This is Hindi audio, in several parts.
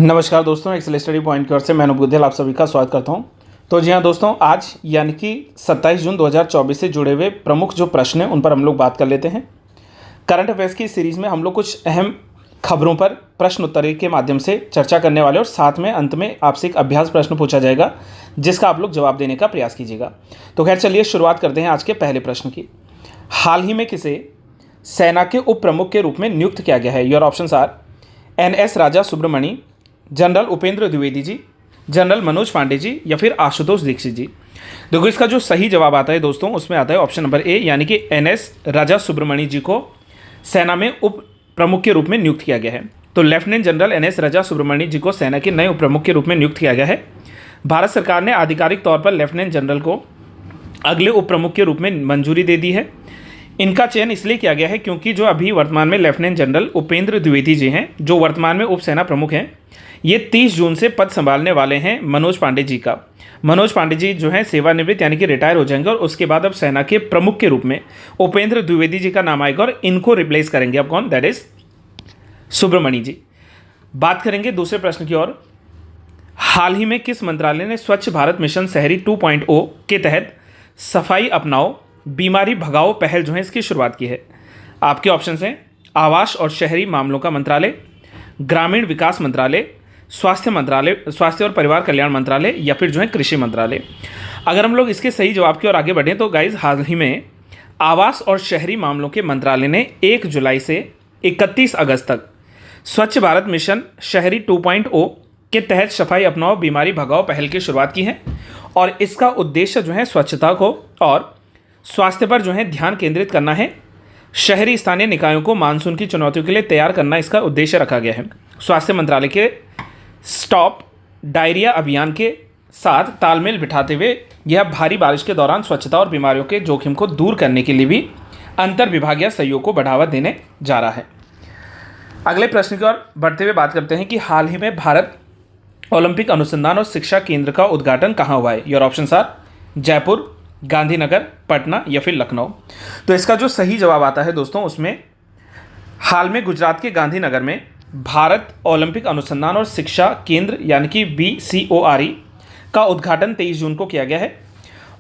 नमस्कार दोस्तों, एक्सेल स्टडी पॉइंट की ओर से मैं अनूप गुद्धेल आप सभी का स्वागत करता हूं। तो जी हाँ दोस्तों, आज यानी कि 27 जून 2024 से जुड़े हुए प्रमुख जो प्रश्न हैं उन पर हम लोग बात कर लेते हैं। करंट अफेयर्स की सीरीज़ में हम लोग कुछ अहम खबरों पर प्रश्न उत्तर के माध्यम से चर्चा करने वाले और साथ में अंत में आपसे एक अभ्यास प्रश्न पूछा जाएगा जिसका आप लोग जवाब देने का प्रयास कीजिएगा। तो खैर चलिए शुरुआत करते हैं आज के पहले प्रश्न की। हाल ही में किसे सेना के उप प्रमुख के रूप में नियुक्त किया गया है? Your options are NS Raja Subramani, general Upendra Dwivedi ji, general Manoj Pande ji या फिर आशुतोष दीक्षित जी। देखो इसका जो सही जवाब आता है दोस्तों उसमें आता है ऑप्शन नंबर ए, यानी कि NS राजा सुब्रमणी जी को सेना में उप प्रमुख के रूप में नियुक्त किया गया है। तो lieutenant general NS Raja Subramani जी को सेना के नए उप प्रमुख के रूप में नियुक्त किया गया है। भारत सरकार ने आधिकारिक तौर पर लेफ्टिनेंट जनरल को अगले उप प्रमुख के रूप में मंजूरी दे दी है। इनका चयन इसलिए किया गया है क्योंकि जो अभी वर्तमान में लेफ्टिनेंट जनरल उपेंद्र द्विवेदी जी हैं, जो वर्तमान में उप सेना प्रमुख हैं, ये 30 जून से पद संभालने वाले हैं मनोज पांडे जी का। मनोज पांडे जी जो हैं सेवानिवृत्त यानी कि रिटायर हो जाएंगे और उसके बाद अब सेना के प्रमुख के रूप में उपेंद्र द्विवेदी जी का नाम आएगा और इनको रिप्लेस करेंगे। अब कौन? दैट इज सुब्रमणी जी। बात करेंगे दूसरे प्रश्न की ओर। हाल ही में किस मंत्रालय ने स्वच्छ भारत मिशन शहरी 2.0 के तहत सफाई अपनाओ बीमारी भगाओ पहल जो है इसकी शुरुआत की है? आपके ऑप्शंस हैं आवास और शहरी मामलों का मंत्रालय, ग्रामीण विकास मंत्रालय, स्वास्थ्य मंत्रालय, स्वास्थ्य और परिवार कल्याण मंत्रालय या फिर जो है कृषि मंत्रालय। अगर हम लोग इसके सही जवाब की ओर आगे बढ़ें तो गाइज हाल ही में आवास और शहरी मामलों के मंत्रालय ने 1 जुलाई से 31 अगस्त तक स्वच्छ भारत मिशन शहरी 2.0 के तहत सफाई अपनाओ बीमारी भगाओ पहल की शुरुआत की है और इसका उद्देश्य जो है स्वच्छता को और स्वास्थ्य पर जो है ध्यान केंद्रित करना है। शहरी स्थानीय निकायों को मानसून की चुनौतियों के लिए तैयार करना इसका उद्देश्य रखा गया है। स्वास्थ्य मंत्रालय के स्टॉप डायरिया अभियान के साथ तालमेल बिठाते हुए यह भारी बारिश के दौरान स्वच्छता और बीमारियों के जोखिम को दूर करने के लिए भी अंतर विभागीय सहयोग को बढ़ावा देने जा रहा है। अगले प्रश्न की ओर बढ़ते हुए बात करते हैं कि हाल ही में भारत ओलंपिक अनुसंधान और शिक्षा केंद्र का उद्घाटन कहाँ हुआ है? Your options are Jaipur, Gandhinagar, Patna या फिर लखनऊ। तो इसका जो सही जवाब आता है दोस्तों उसमें हाल में गुजरात के गांधीनगर में भारत ओलंपिक अनुसंधान और शिक्षा केंद्र यानी कि BCORE का उद्घाटन 23 जून को किया गया है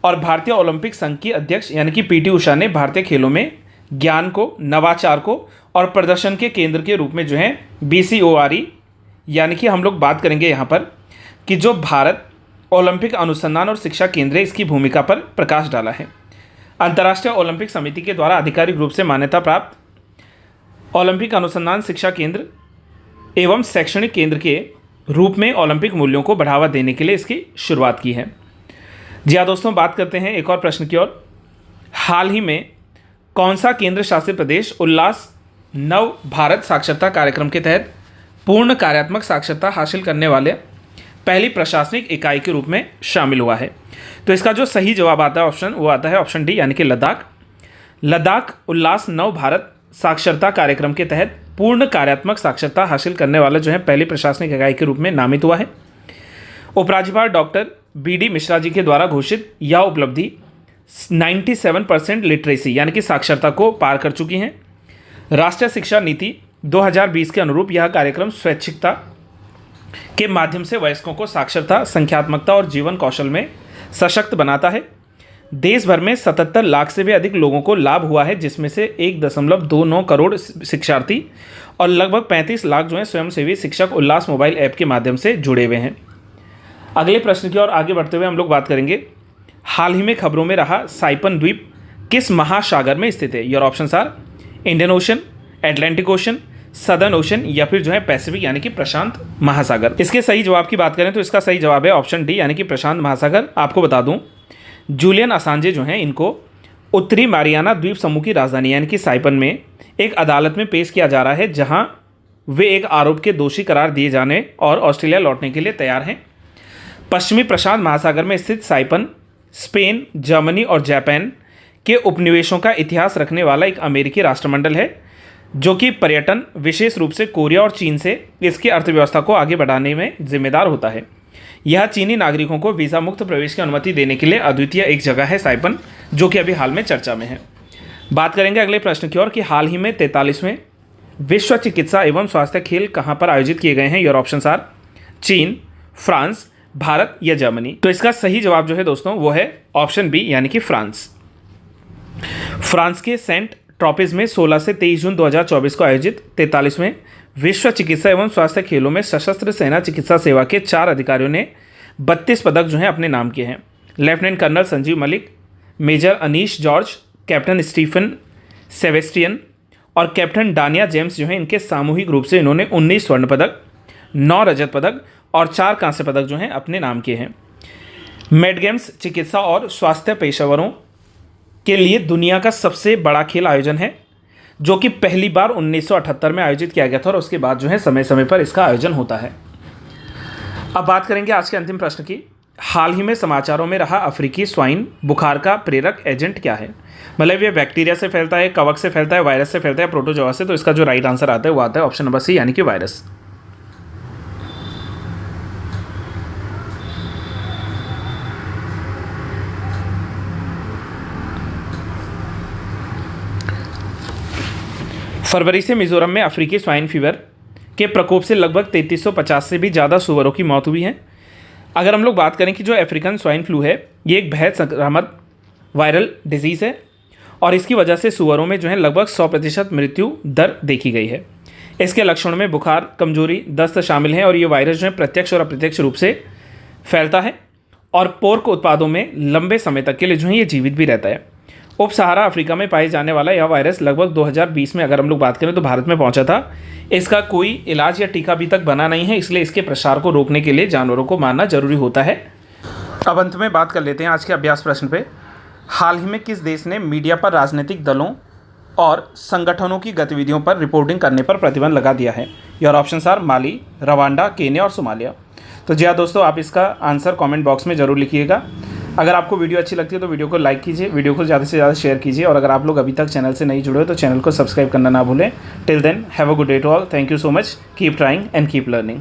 और भारतीय ओलंपिक संघ की अध्यक्ष यानी कि PT उषा ने भारतीय खेलों में ज्ञान को, नवाचार को और प्रदर्शन के केंद्र के रूप में जो है BCORE यानी कि हम लोग बात करेंगे यहाँ पर कि जो भारत ओलंपिक अनुसंधान और शिक्षा केंद्र है इसकी भूमिका पर प्रकाश डाला है। अंतर्राष्ट्रीय ओलंपिक समिति के द्वारा आधिकारिक रूप से मान्यता प्राप्त ओलंपिक अनुसंधान शिक्षा केंद्र एवं शैक्षणिक केंद्र के रूप में ओलंपिक मूल्यों को बढ़ावा देने के लिए इसकी शुरुआत की है। जी हाँ दोस्तों, बात करते हैं एक और प्रश्न की ओर। हाल ही में कौन सा केंद्र शासित प्रदेश उल्लास नव भारत साक्षरता कार्यक्रम के तहत पूर्ण कार्यात्मक साक्षरता हासिल करने वाले पहली प्रशासनिक इकाई के रूप में शामिल हुआ है? तो इसका जो सही जवाब आता है ऑप्शन वो आता है ऑप्शन डी, यानी कि लद्दाख। लद्दाख उल्लास नव भारत साक्षरता कार्यक्रम के तहत पूर्ण कार्यात्मक साक्षरता हासिल करने वाला जो है पहली प्रशासनिक इकाई के रूप में नामित हुआ है। उपराज्यपाल डॉक्टर BD मिश्रा जी के द्वारा घोषित यह उपलब्धि 97% लिटरेसी यानी कि साक्षरता को पार कर चुकी हैं। राष्ट्रीय शिक्षा नीति 2020 के अनुरूप यह कार्यक्रम स्वैच्छिकता के माध्यम से वयस्कों को साक्षरता, संख्यात्मकता और जीवन कौशल में सशक्त बनाता है। देश भर में 77 लाख से भी अधिक लोगों को लाभ हुआ है, जिसमें से 1.29 करोड़ शिक्षार्थी और लगभग 35 लाख जो है स्वयंसेवी शिक्षक उल्लास मोबाइल ऐप के माध्यम से जुड़े हुए हैं। अगले प्रश्न की ओर आगे बढ़ते हुए हम लोग बात करेंगे। हाल ही में खबरों में रहा साइपन द्वीप किस महासागर में स्थित है? Your options are Indian ocean, Atlantic ocean, southern ocean या फिर जो है पैसिफिक यानी कि प्रशांत महासागर। इसके सही जवाब की बात करें तो इसका सही जवाब है ऑप्शन डी, यानी कि प्रशांत महासागर। आपको बता दूं जूलियन असांजे जो हैं इनको उत्तरी मारियाना द्वीप समूह की राजधानी यानी कि साइपन में एक अदालत में पेश किया जा रहा है, जहां वे एक आरोप के दोषी करार दिए जाने और ऑस्ट्रेलिया लौटने के लिए तैयार हैं। पश्चिमी प्रशांत महासागर में स्थित साइपन स्पेन, जर्मनी और जापान के उपनिवेशों का इतिहास रखने वाला एक अमेरिकी राष्ट्रमंडल है जो कि पर्यटन, विशेष रूप से कोरिया और चीन से इसकी अर्थव्यवस्था को आगे बढ़ाने में जिम्मेदार होता है। यह चीनी नागरिकों को वीज़ा मुक्त प्रवेश की अनुमति देने के लिए अद्वितीय एक जगह है साइपन, जो कि अभी हाल में चर्चा में है। बात करेंगे अगले प्रश्न की ओर कि हाल ही में 43वें विश्व चिकित्सा एवं स्वास्थ्य खेल कहाँ पर आयोजित किए गए हैं? योर ऑप्शंस आर चीन, फ्रांस, भारत या जर्मनी। तो इसका सही जवाब जो है दोस्तों वो है ऑप्शन बी यानी कि फ्रांस। फ्रांस के सेंट ट्रॉपिज में 16 से 23 जून 2024 को आयोजित 43वें विश्व चिकित्सा एवं स्वास्थ्य खेलों में सशस्त्र सेना चिकित्सा सेवा के 4 अधिकारियों ने 32 पदक जो हैं अपने नाम किए हैं। Lieutenant colonel Sanjeev Malik, major Anish George, captain Stephen Sebastian और कैप्टन डानिया जेम्स जो हैं इनके सामूहिक रूप से इन्होंने 19 स्वर्ण पदक, 9 रजत पदक और 4 कांस्य पदक जो हैं अपने नाम किए हैं। मेड गेम्स चिकित्सा और स्वास्थ्य पेशेवरों के लिए दुनिया का सबसे बड़ा खेल आयोजन है, जो कि पहली बार 1978 में आयोजित किया गया था और उसके बाद जो है समय समय पर इसका आयोजन होता है। अब बात करेंगे आज के अंतिम प्रश्न की। हाल ही में समाचारों में रहा अफ्रीकी स्वाइन बुखार का प्रेरक एजेंट क्या है? मतलब ये बैक्टीरिया से फैलता है, कवक से फैलता है, वायरस से फैलता है, प्रोटोजोआ से। तो इसका जो राइट आंसर आता है वो आता है ऑप्शन नंबर सी यानी कि वायरस। फरवरी से मिजोरम में अफ्रीकी स्वाइन फीवर के प्रकोप से लगभग 3350 से भी ज़्यादा सुअरों की मौत हुई है। अगर हम लोग बात करें कि जो अफ्रीकन स्वाइन फ्लू है ये एक बेहद संक्रामक वायरल डिजीज़ है और इसकी वजह से सुअरों में जो है लगभग 100% मृत्यु दर देखी गई है। इसके लक्षणों में बुखार, कमजोरी, दस्त शामिल हैं और ये वायरस जो है प्रत्यक्ष और अप्रत्यक्ष रूप से फैलता है और पोर्क उत्पादों में लंबे समय तक के लिए जो है ये जीवित भी रहता है। उप सहारा अफ्रीका में पाए जाने वाला यह वायरस लगभग 2020 में अगर हम लोग बात करें तो भारत में पहुंचा था। इसका कोई इलाज या टीका अभी तक बना नहीं है, इसलिए इसके प्रसार को रोकने के लिए जानवरों को मारना जरूरी होता है। अब अंत में बात कर लेते हैं आज के अभ्यास प्रश्न पे। हाल ही में किस देश ने मीडिया पर राजनीतिक दलों और संगठनों की गतिविधियों पर रिपोर्टिंग करने पर प्रतिबंध लगा दिया है? Your options are Mali, Rwanda, Kenya और सोमालिया। तो जी हाँ दोस्तों, आप इसका आंसर कमेंट बॉक्स में ज़रूर लिखिएगा। अगर आपको वीडियो अच्छी लगती है तो वीडियो को लाइक कीजिए, वीडियो को ज़्यादा से ज़्यादा शेयर कीजिए और अगर आप लोग अभी तक चैनल से नहीं जुड़े हो तो चैनल को सब्सक्राइब करना ना भूलें। Till then have a good day to all. Thank you so much. Keep trying and keep learning.